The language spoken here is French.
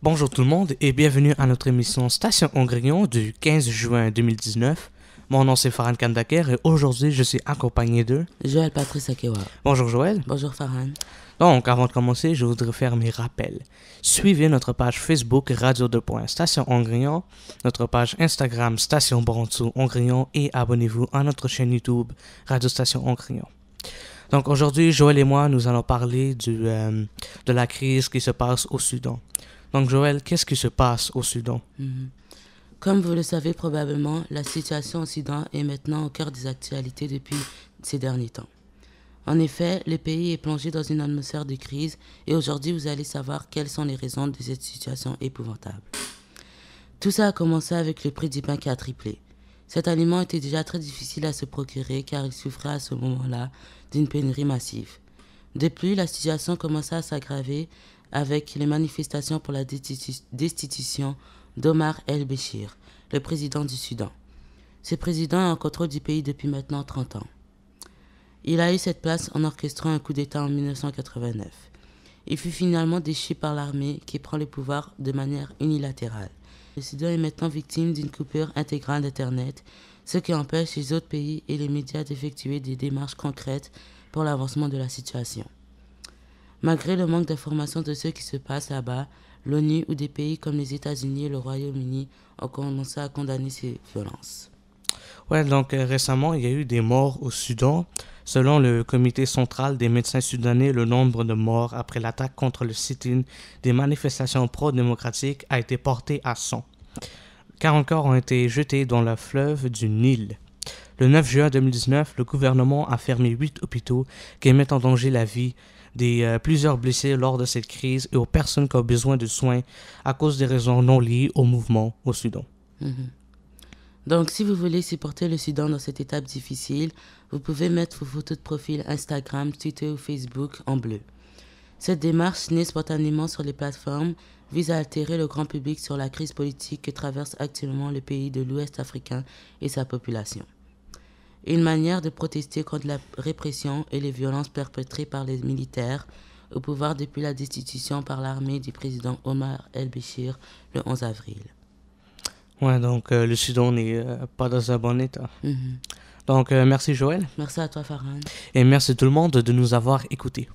Bonjour tout le monde et bienvenue à notre émission Station Ongrillon du 15 juin 2019. Mon nom c'est Farhan Kandaker et aujourd'hui je suis accompagné de Joël Patrice Akewa. Bonjour Joël. Bonjour Farhan. Donc avant de commencer, je voudrais faire mes rappels. Suivez notre page Facebook Radio 2. Station Ongrillon, notre page Instagram Station Brontsou Ongrillon et abonnez-vous à notre chaîne YouTube Radio Station Ongrillon. Donc aujourd'hui, Joël et moi, nous allons parler de la crise qui se passe au Soudan. Donc Joël, qu'est-ce qui se passe au Soudan? Comme vous le savez probablement, la situation au Soudan est maintenant au cœur des actualités depuis ces derniers temps. En effet, le pays est plongé dans une atmosphère de crise et aujourd'hui vous allez savoir quelles sont les raisons de cette situation épouvantable. Tout ça a commencé avec le prix du pain qui a triplé. Cet aliment était déjà très difficile à se procurer car il souffrait à ce moment-là d'une pénurie massive. Depuis, la situation commença à s'aggraver avec les manifestations pour la destitution d'Omar el-Béchir, le président du Soudan. Ce président est en contrôle du pays depuis maintenant 30 ans. Il a eu cette place en orchestrant un coup d'État en 1989. Il fut finalement déchu par l'armée qui prend le pouvoir de manière unilatérale. Le Soudan est maintenant victime d'une coupure intégrale d'Internet, ce qui empêche les autres pays et les médias d'effectuer des démarches concrètes pour l'avancement de la situation. Malgré le manque d'informations de ce qui se passe là-bas, l'ONU ou des pays comme les États-Unis et le Royaume-Uni ont commencé à condamner ces violences. Ouais, donc récemment, il y a eu des morts au Soudan. Selon le comité central des médecins soudanais, le nombre de morts après l'attaque contre le sit-in des manifestations pro-démocratiques a été porté à 100. 40 corps ont été jetés dans le fleuve du Nil. Le 9 juin 2019, le gouvernement a fermé 8 hôpitaux qui mettent en danger la vie des plusieurs blessés lors de cette crise et aux personnes qui ont besoin de soins à cause des raisons non liées au mouvement au Soudan. Donc, si vous voulez supporter le Soudan dans cette étape difficile, vous pouvez mettre vos photos de profil Instagram, Twitter ou Facebook en bleu. Cette démarche, née spontanément sur les plateformes, vise à altérer le grand public sur la crise politique que traverse actuellement le pays de l'Ouest africain et sa population. Une manière de protester contre la répression et les violences perpétrées par les militaires au pouvoir depuis la destitution par l'armée du président Omar el-Béchir le 11 avril. Ouais, donc le Soudan n'est pas dans un bon état. Donc merci Joël. Merci à toi Farhan. Et merci tout le monde de nous avoir écoutés.